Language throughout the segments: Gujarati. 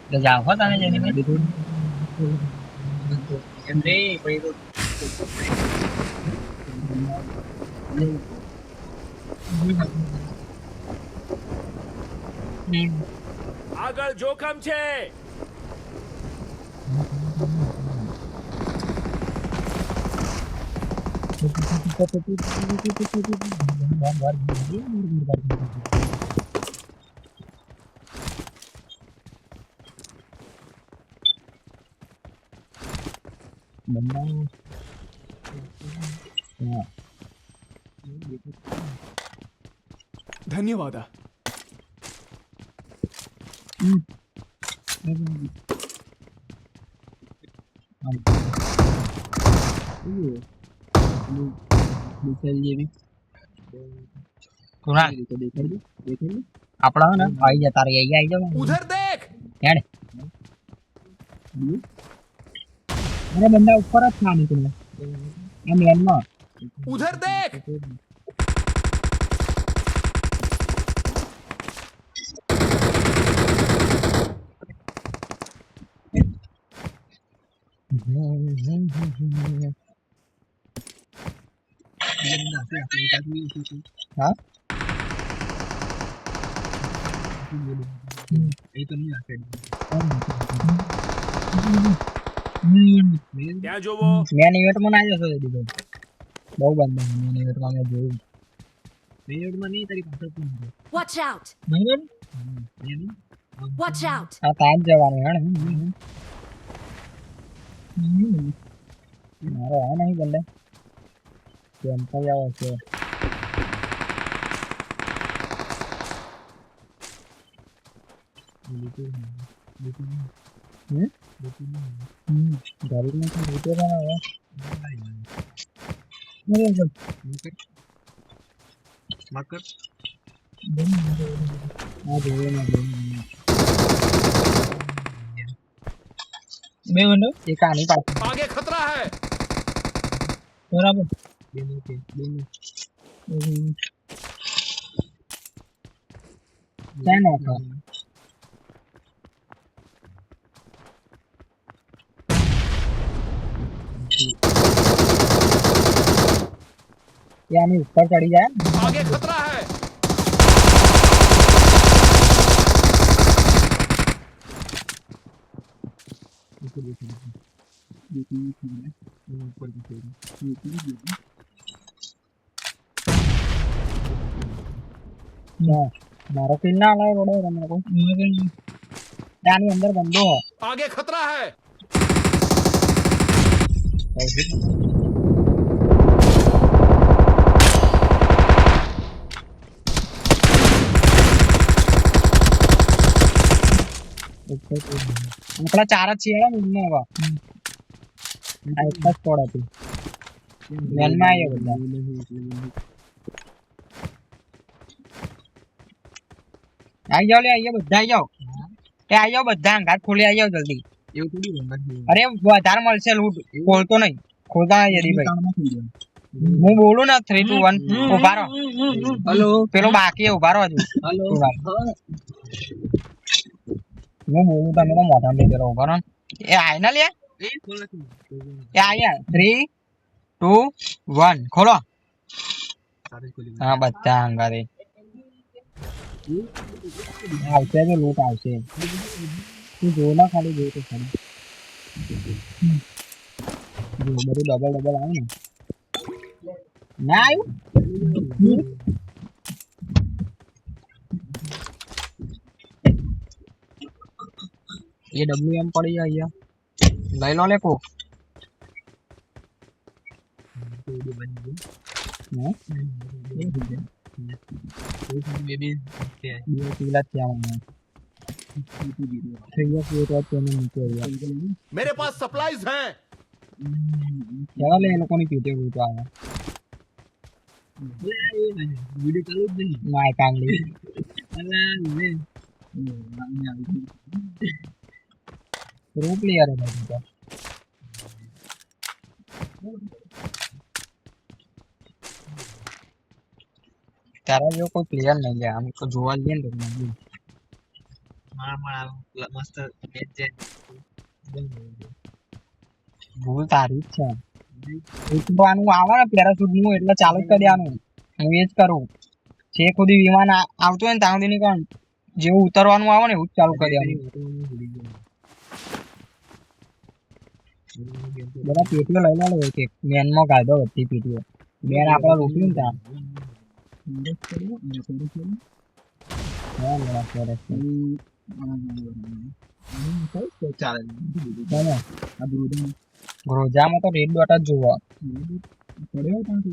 Được giàu hết anh vậy đi thôi. Em đi quay luôn. આગળ જોખમ છે. धन्यवाद. કુણા આપડા ને આવી જતા રે આવી જાવ ઉધર દેખ. હેડ અરે બંદા ઉપર જ થા નીકળે એમ એનમાં ઉધર દેખ. હા ત્યાં જોવો. મેન ઇવેન્ટમાં ના આવ્યો છો દીધો બહુ બંધ મેન ઇવેન્ટમાં મેં જોયું મેન ઇવેન્ટમાં નહીં તારી પાસે Watch out! બરાબર Watch out! આ તાજ જવાનું હેણ મારો આ નહીં બંને કેમ તો આવો છે ગાડી में तो लूटे रहा है मकर आ दे ना બે વંડો એક આની પાસે आगे खतरा है. બરાબર બેનો કે બેનો ક્યાં નાખો यानी ऊपर चढ़ी जाए आगे खतरा है. मारो किल ना लाए बड़े मेरे को यानी अंदर बंदो है आगे खतरा है. આપણા ચાર જ છીએ ને હવે આ એક જ સ્કોડ હતી મેનમાં આવ્યો બધા આવી જાઓ લે આવી જાઓ બધા આવી જાઓ એ આવી જાઓ બધા અંગાત ખોલી આવી જાઓ જલ્દી એવું થોડી અરે વધારે મળશે લૂટ ખોલતો નહીં ખોલતા નહીં જરીભાઈ હું બોલું ને 3 2 1 ઉભા રહો હેલો પેલો બાકી ઉભા રહો હજુ હેલો હું બોલું તમે તો મોઢા લઈ ગયો ઉભા રહો એ આય ના લે એ આયા 3 2 1 ખોલો હા બધા અંગારે આવશે તો લૂટ આવશે તું જો ના ખાલી જોઈ તો ખાલી જો બધું ડબલ ડબલ આવે ને ના આવ્યું ये WM पड़ी है भैया ले लो ले को मेरे पास सप्लाईज हैं. ચાલો લે એ લોકોની પીટે હોય તો આવે વિડિયો ચાલુ જ નહીં માય કાંગલી અલા લે પ્રો પ્લેયર હે ભાઈ તો તારા જેવો કોઈ પ્લેયર નહીં લે આમ તો જોવા જઈએ ને તો નહીં. મારા મસ્ત મેચ છે ભૂલ તારી જ છે ઉતરવાનું આવે ને પેરાશૂટ નું એટલે ચાલુ જ કરી દેવાનું હું એ જ કરું જે ખુદી વિમાન આવતું હોય ને ત્યાં સુધી કોણ જેવું ઉતરવાનું આવે ને એવું જ ચાલુ કરી દેવાનું બધા પેટીઓ લઈ લે એક એક મેનમાં કાઢો બધી પેટીઓ મેન આપડે રોક્યું ને ત્યાં હા લેવા સરસ છે. ચાલે કોને? આ બ્રોડન ગ્રોજામાં તો રેડ ડોટ જ જોવો પડ્યો ત્યાં તો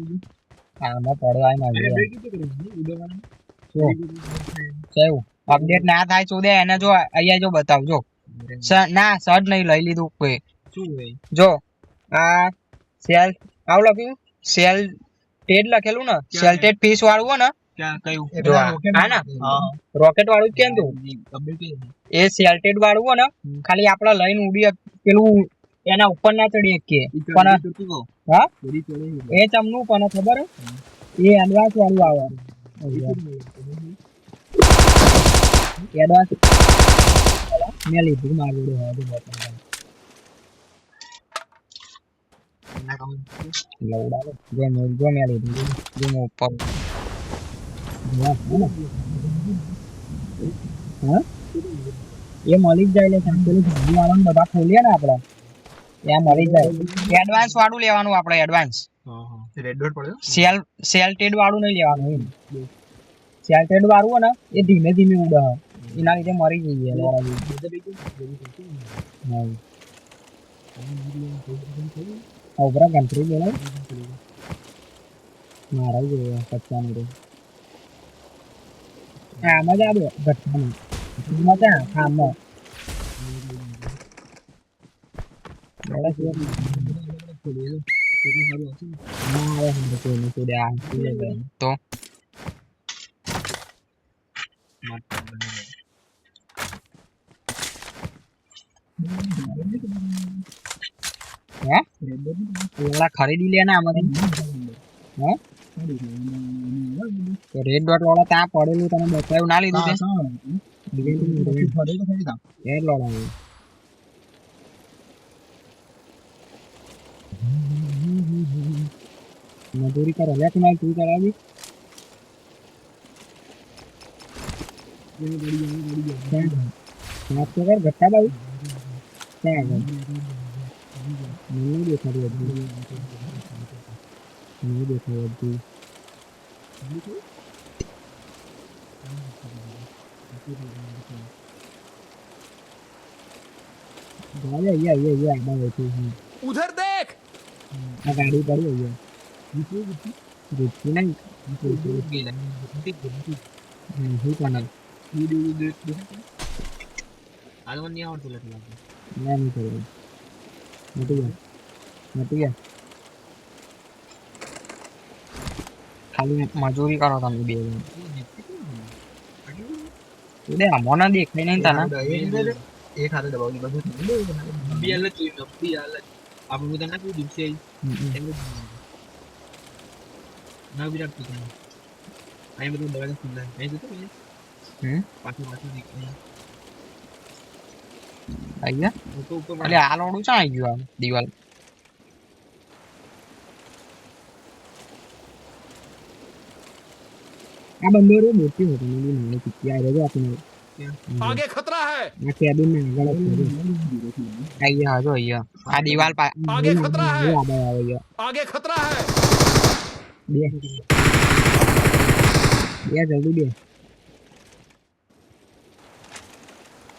આમાં પડે આય ના અરે જોવો. બ્રેક તો કર્યું ઉડવાનું જો કેવું અપડેટ ના થાય ચોદે એને જો અહીંયા જો બતાવજો ના સર્ટ નહીં લઈ લીધું કોઈ શું હોય જો આ સેલ આવું લખ્યું સેલ ટેડ લખેલું ને સેલ ટેડ ફિશ વાળું હો ને ક્યાં કયું જો આ ને રોકેટ વાળું જ કેમ તું અપડેટ કે એ સેલ ટેડ વાળું હો ને ખાલી આપણે લઈને ઉડી પેલું એના ઉપર ના ચડી શકીએ પણ હા એ ચમનું પણ ખબર હે એ એડવાન્સ વાળું આવે એડવાન્સ મેં લીધું મારું હવે લવડાવે જો મેં લીધું જો મેં ઉપર હા એ મળી જ જાય એટલે પેલું ભાજી વાળાને બધા ખોલીએ ને આપણે ત્યાં મળી જાય એડવાન્સ વાળું લેવાનું આપણે એડવાન્સ રેડ ડોટ પડ્યો સેલ્ટેડ વાળું નહીં લેવાનું એમ સેલ્ટેડ વાળું હોય ને એ ધીમે ધીમે ઉડે એના લીધે મરી જઈએ ઉભરા ગંતરી બોલે મારા જોઈએ કચ્ચાનું રે આમાં જ આવ્યો ઘટનામાં એમાં ત્યાં આમાં તો હે ઓલા ખરીદી લે ને આમાંથી હે તો રેડ ડોટ વાળા ત્યાં પડેલું તને બતાવ્યું ના લીધું તે એ લડાયું મજૂરી કરો લે તું તું કરાવી વાત તો કર ઘટા બાજુ ક્યાં આગળ મને દેખાડ્યું હતું નહીં દેખાડ્યું હતું उधर देख આ ગાડી પડી અહીંયા ગુચ્છી નહીં શું પણ આલવન નહીં આવડતું લખી ના નહીં કરવું મટી ગયા ખાલી મજૂરી કરો તમે બે જણ મને દેખાય નહીં તને એક હાથે દબાવી બધું બી હાલ જ જોઈ બી હાલ જ આપણે બધા ના કોઈ દિવસે ના બી રાખતું તને અહીં બધું દબાવી ખુલ્લા અહીં જતો પાછું પાછું અહીંયા ઉપર એટલે આ લોડું ચાં આવી ગયું આ દિવાલ આ બંદરો મોટી હતી મને નાની પીટી આ રહ્યો આપણે आगे खतरा है આ કેબિન ને આગળ અહીંયા જો અહીંયા આ દિવાલ आगे खतरा है આવે आगे खतरा है બે જલ્દી બે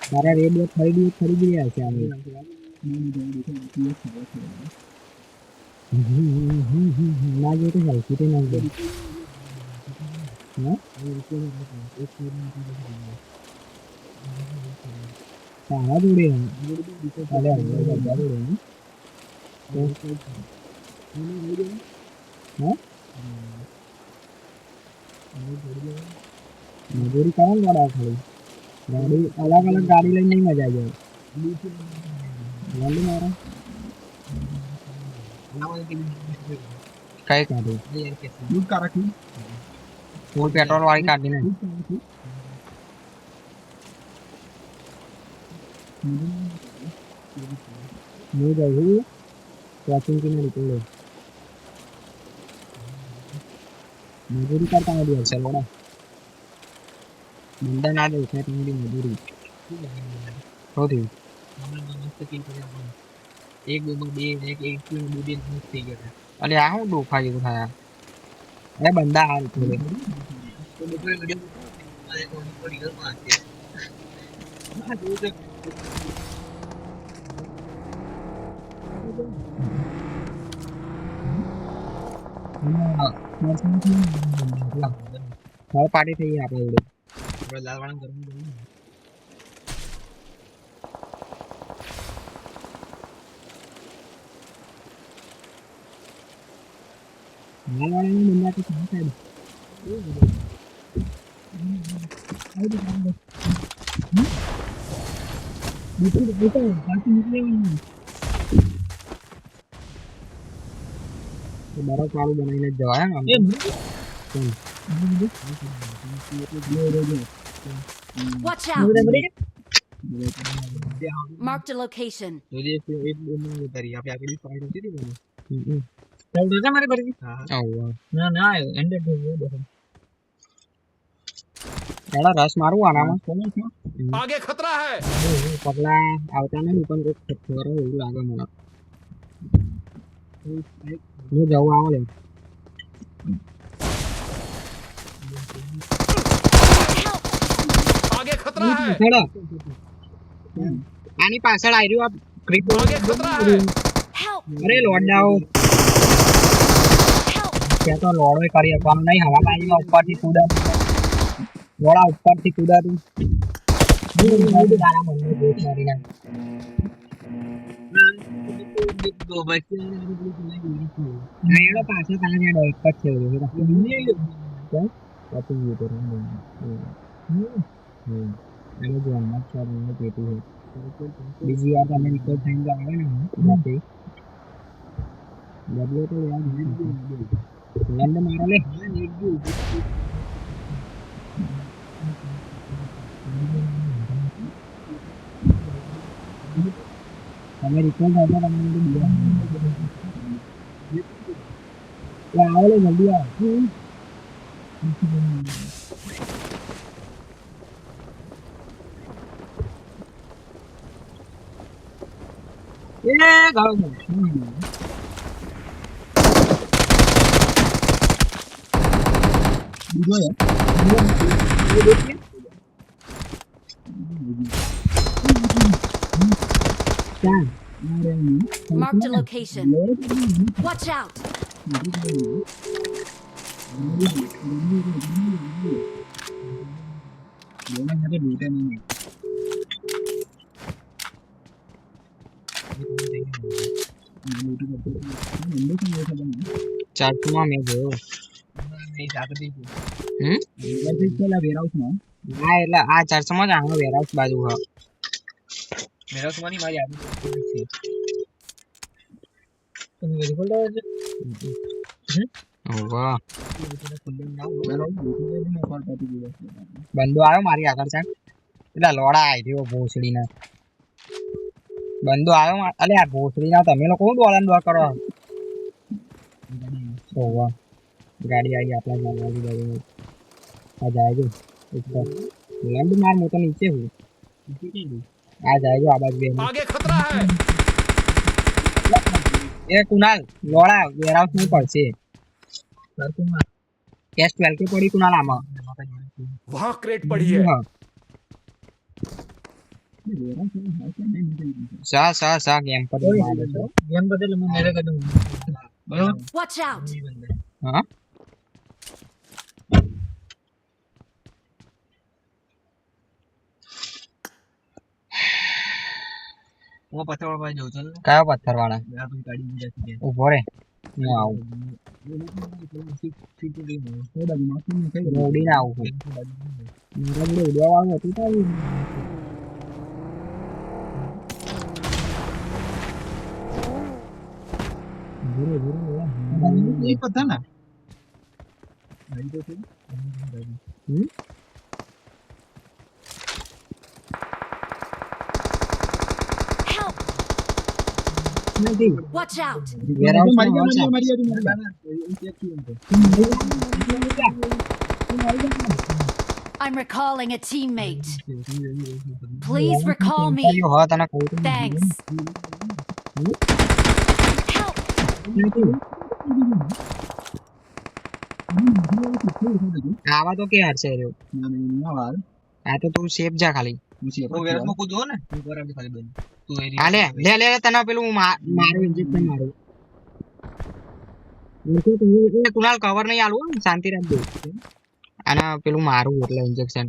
તારા રેડ ખરીદી રહ્યા છે અમે ના જો તો હલકી તો ના ગઈ તારા જોડે અરે બધા જોડે હા મજૂરી કરો ને ગોડા ખાલી ગાડી અલગ અલગ ગાડી લઈને નહીં મજા આવી જાય ગાડી મારો કઈ કાઢી દૂધ કા રાખી ફૂલ પેટ્રોલ વાળી કાઢી ને હું જઉં વોચિંગ થી નીકળ્યો મજૂરી કરતા નથી હશે ગોડા બંદા ના દે છે તમારી મજૂરી હોતી એક બે એક બે થઈ ગયા અરે આ હું ડોફા જેવું થાય અરે બંદા હાલ થોડે હવે પાર્ટી થઈ ગઈ આપણે જોડે લાલવાળા કરવું માલવાળાની બંદા તો સારા સાહેબ બરફ વાળું બનાવીને જ જવાય આમ Watch out! Marked a location. ના ના એન્ડેડ રસ મારું આનામાં आगे खतरा है પગલા આવતા નહીં પણ કંઈક ખબર એવું લાગે મને હું જવું આવો લે आगे खतरा है આની પાછળ આવી રહ્યું આ ક્રિપ आगे खतरा है Help! અરે લોડાઓ Help! ત્યાં તો લોડો કરી શકવાનું નહીં હવા પાણીમાં ઉપરથી કૂદા લોડા ઉપરથી કૂદા તું તારા મનને ગોઠ મારી નાખ એનો પાછળ તારા ત્યાં એક જ છે એનો જોનમાં જ છે પેટું છે બીજી વાર તમે નીકળ થઈને તો આવે ને નથી બદલો તો યાદ લંડ મારો લે તમે રિકॉर्ड થતા તમને બધું આવો લે જલ્દી આવો એ ગાવ Marked a location. Watch out! ચાર્ટમાં મેં જોયો હા એટલે આ ચારસોમાં જ આનો વેરહાઉસ બાજુ હા મેરાસમાની મારી આવી વાહ બંદો આવ્યો મારી આગળ ચાક એટલે લોડા આવી રહ્યો ભોસડીના બંદો આવ્યો અલે આ ભોસડીના તમે લોકો શું દોડન દોડ કરો વાહ ગાડી આવી આપણા જાનવાળી બાજુ આ જાય જો ઉપર લંડ માર મોટો નીચે હું આ જાય જો આ બાજુ બે आगे खतरा है એ કુનાલ લોડા વેરહાઉસ નહીં પડશે કેશ 12 કે પડી કુનાલ આમાં वहाँ क्रेट पड़ी है હા સા સા સા ગેમ પર ગેમ બદલ હું મેરે કદમ બરાબર Watch out! હા હું પથ્થર પર જઉં છું ને કયો પથ્થર વાળા આ તો ગાડી બીજા છે ઉભો રે હું આવું ઉડીને આવું છું. મારા જોડે ઉડવા વાળું હતું તો આવ્યું. ધીરે ધીરે એક પથ્થર ને ગાડી તો છે હમ? Help! નથી. Watch out! વેરહાઉસમાં હશે. I'm recalling a teammate. Please recall me. કર્યો હો તને કહું તો. Thanks. Help! નથી. આવા તો કે હરશે રહ્યો. આ તો તું સેફ જા ખાલી. હું વેરસમાં કૂદું હો ને હું બરાબર ખાલી બની તું એ હા લે લે તને પેલું મારું ઇન્જેક્શન મારું. એ કુણાલ કવર નહીં આલું હો, શાંતિ રાખજો. આના પેલું મારું એટલે ઇન્જેક્શન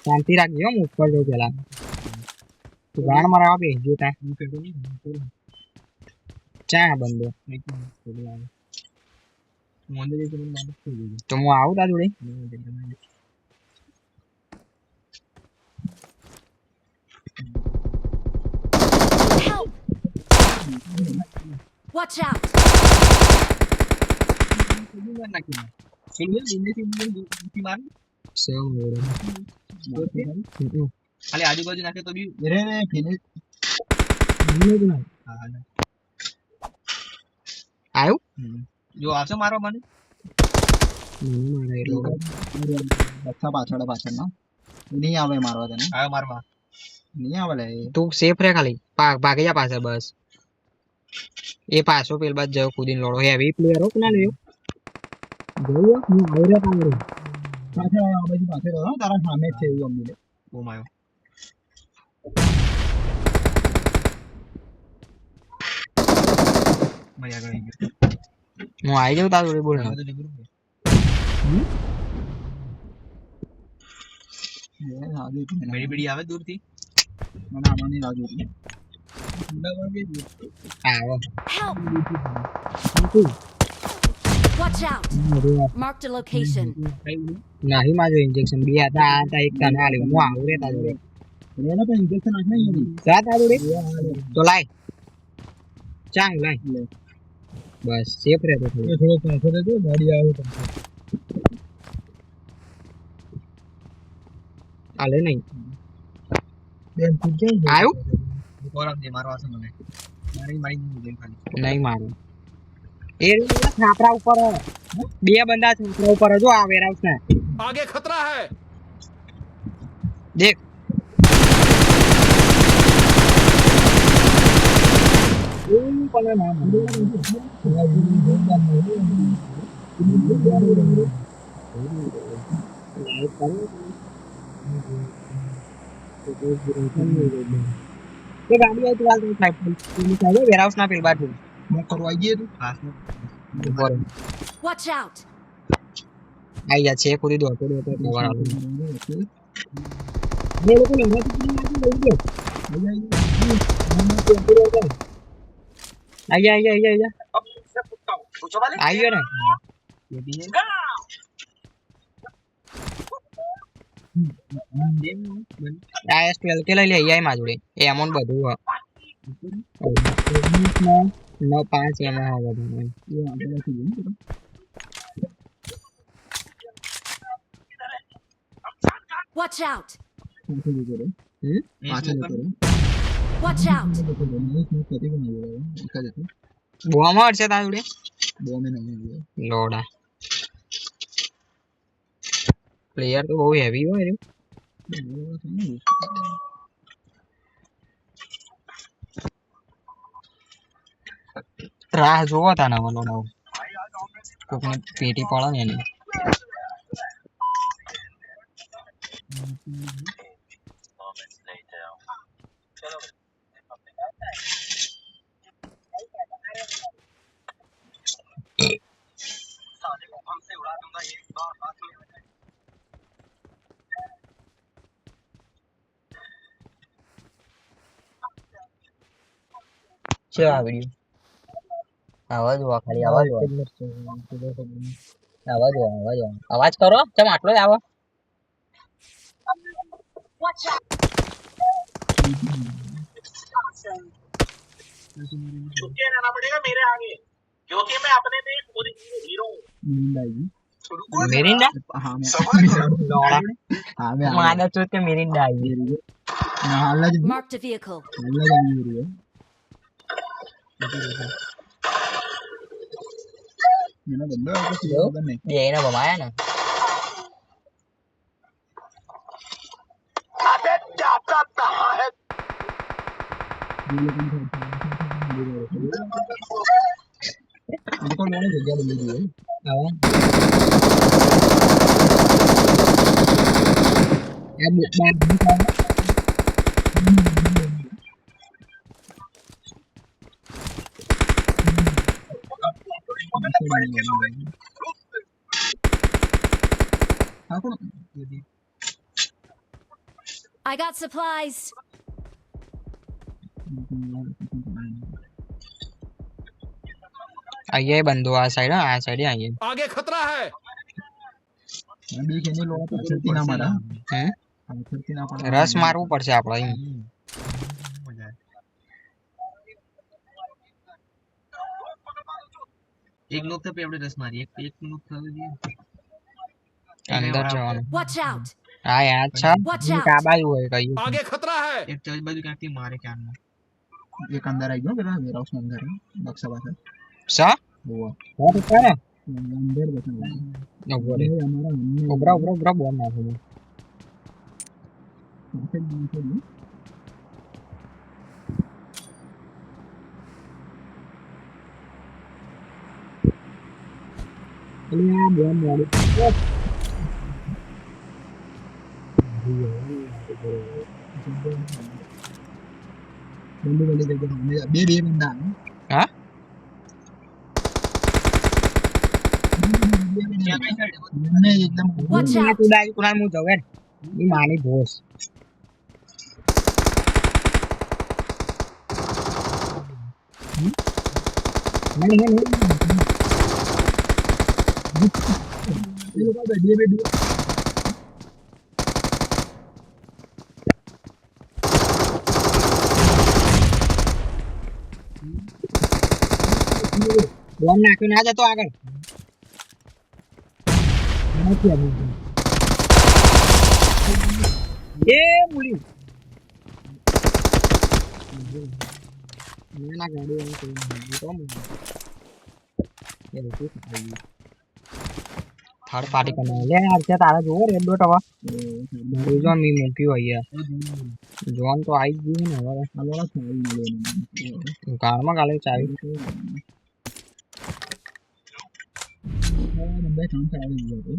શાંતિ રાખજો હું ઉપર જઉં પેલા તું ગાણ મારા આપે જોતા ચા બંધો હું અંદર જઈને મને માફ કરી દેજો તો હું આવું તા જોડે Help! Watch out! સેવ મેળો ખાલી આજુબાજુ નાખે તો બી રે રે ફિનિશ આવ્યું જો આવશે મારો મને મારે એટલો પાછળ ના નહીં આવે મારવા તને આવે મારવા નહીં આવે લે તું સેફ રે ખાલી ભાગી જા પાછળ બસ એ પાછો પેલ બાદ જયો કુદીને લોડો હેવી પ્લેયર હો ના લેયો જોયો હું આવરે તારે પાછળ આ બાજુ પાછળ હો તારા સામે છે એવું અમને ઓ માયો મજા કરી હું આવી જાઉં તારા જોડે બોલ ગયો બડી બડી આવે દૂરથી મને આવાની રાહ જોતી આવો Help! Watch out! Marked a location. નહીં માજો ઇન્જેક્શન બે હતા આ હતા એક તને આલ્યો હું આવરે તારા જોડે એને તો ઇન્જેક્શન નાખ નહીં એની જા તારા જોડે તો લાય ચાંગ લાય બસ સેફ રહે તો થોડો પાછો રહેજો ગાડી આવે તો આલે નહીં બેન તું ક્યાં આવ્યું કોરમ જે મારવા છે મને મારી નહીં ખાલી નહીં મારું એ છાપરા ઉપર બે બંદા છાપરા ઉપર જો આ વેરહાઉસ ના आगे खतरा है દેખ પણ ના કે ગાડી આવી તો સાહેબ વેરહાઉસ ના પેલ બાજુ હું કરવા આવી ગયો તું ઉપર Watch out! આઈ જા છે કુદી દો તો કવર આલો બે લોકો લંગા ચૂકી નાખી લઈ ગયો આઈ જા આઈ ગયો ને ये भी है IS12 કે લઈ લે આઈ માં જોડે એ એમોન બધું હ 9 5 એમ હ બધું Watch out! पाछल Watch out! બોમ હડશે તારા જોડે बॉम्ब में नहीं है લોડા પ્લેયર તો બહુ હેવી હોય રે રાહ જોવો તાના લોડા કોકને પેટી પડે ને એની છે આ વિડિયો આવાજ વા ખાલી આવાજ અવાજ કરો કેમ આટલો જ આવે छुट्टियां रहना पड़ेगा मेरे आगे क्योंकि मैं अपने में एक ओरिजिनल हीरो हूँ मिरिंडा हाँ मैं लोड़ा हाँ मैं मादा चोट के मिरिंडा आई हाल ज Marked a vehicle. हाल जानी हो रही है मैंने बंदा है कुछ જો खबर नहीं બે એને ભમાયા ને उनको लोगों ने जगह बदल दी है હવે આ બાર हाँ कौन I got supplies. આઈએ બંધો આ સાઈડ આ સાઈડ આઈએ आगे खतरा है अभी कहने लोगों को चलती ना मारा હે हम चलती ना पड़ा રસ મારવું પડશે આપણે એમ एक लोग तो पे अपने रस मारी एक लोग था जी અંદર જવાનું Watch out. હા યાદ છે Watch out. કા બાજુ હોય કઈ आगे खतरा है एक चल बाजू काटी मारे क्या ना एक अंदर आई गयो मेरा मेरा उसमें अंदर है बक्सा बात है सा वो હો તો કરે अंदर बता ઉભો રે हमारा हमने ઉભરા બોલ નાખો અલ્યા બોલ મોડી बंदे वाले जगह हमने बे बंदा है હા मैंने एकदम Watch ના out. તું ડાઈ કુના હું જવે ઈ માની ભોસ નહીં બોલ નાખ્યો ના જતો આગળ નથી આવ્યું એ મુલી ના ગાડી આવી તો એ લોકો થર્ડ પાર્ટી કરना ले यार क्या तारा जो रेड डॉट हवा जो मी मूकी हुई है जोन तो आई जी है ना हवा कार में गाले चाबी बंदा काम करा दिया तो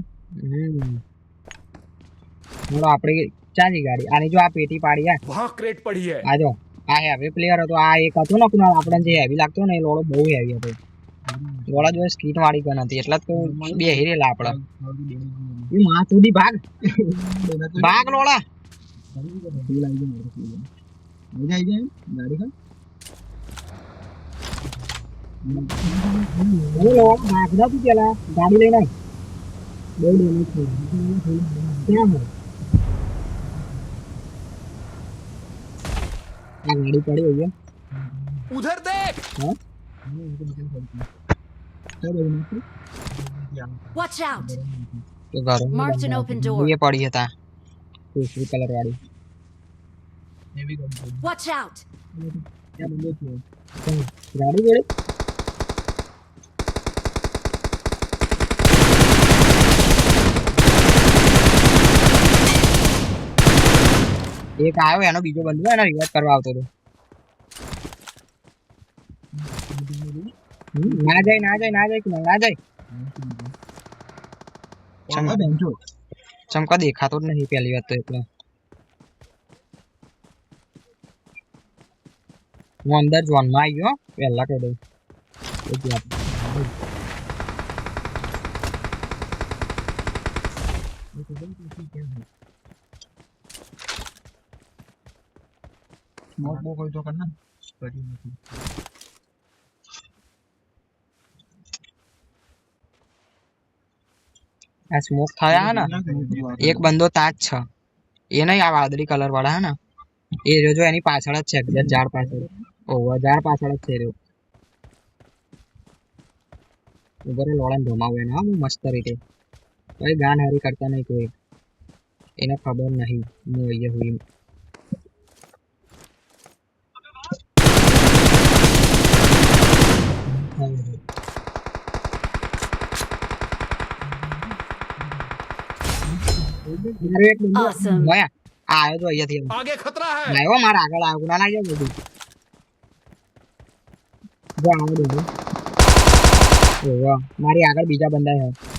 बोलो આપડી ચાલી ગાડી આની જો આ પેટી પાડી આ वहाँ क्रेट पड़ी है આ જો આ હેવી પ્લેયર હતો આ એક હતો ને કુનાલ આપણે જે હેવી લાગતો ને એ લોડો બહુ હેવી હતો લોડા જો સ્કીટ વાળી ગન હતી એટલે તો બે હેરેલા આપણે ઈ માં સુધી ભાગ ભાગ લોડા आई जाए गाड़ी का અરે લોડા ભાગદા તું પેલા ગાડી લઈને આય બહુ ડેમેજ થઈ ક્યાં હે આ ગાડી પડી હોય उधर देख હા Watch out. તો ઘર Marked an open door. એ પડી હતા કેસરી કલર વાળી Watch out. ગાડી જોડે એક આવ્યો એનો બીજો બંદો એનો રિવાઇવ કરવા આવતો હતો ના જાય કે ના જાય ચમકા દેખાતો જ નહીં પહેલી વાત તો એટલે હું અંદર ઝોનમાં આવી ગયો પહેલા કહી દઉં स्मोक वो कोई तो करना આ સ્મોક થયા હે ને એક બંદો ત્યાં જ છે એ નહીં આ વાદળી કલર વાળા હે ને એ જો એની પાછળ જ છે exact ઝાડ પાછળ ઓહો ઝાડ પાછળ જ છે રહ્યો ઉભરે લોળાને ધમાવે ને હા મસ્ત રીતે કોઈ ગાન હારી કરતા નહીં કોઈ એને ખબર નહીં હું અહીંયા હુઈ Awesome. મોયા આ આવ્યો તો અહીંયાથી आगे खतरा है આવ્યો મારા આગળ આવ્યો ના લાગ્યો બધું જો આવડે ઓહો મારી આગળ બીજા બંદા છે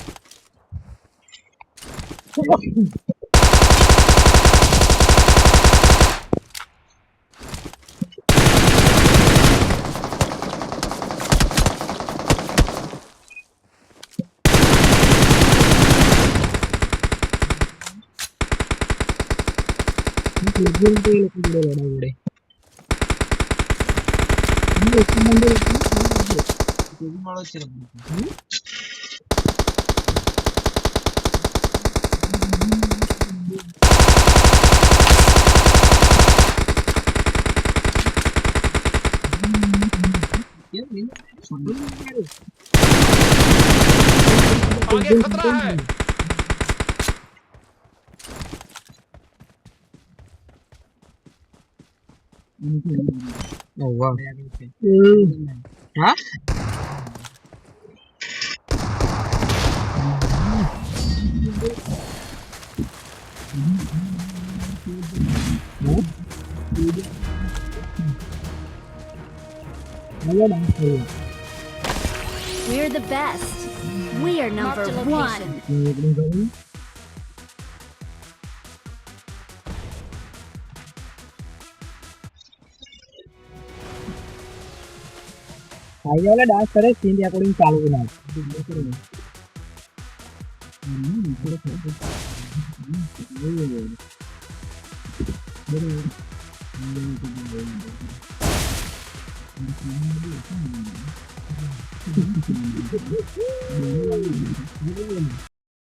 માળો છે आगे खतरा है ઓહો હા We're the best. We are number one. ભાઈ વાળા ડાન્સ કરે સીન રેકોર્ડિંગ ચાલુ ના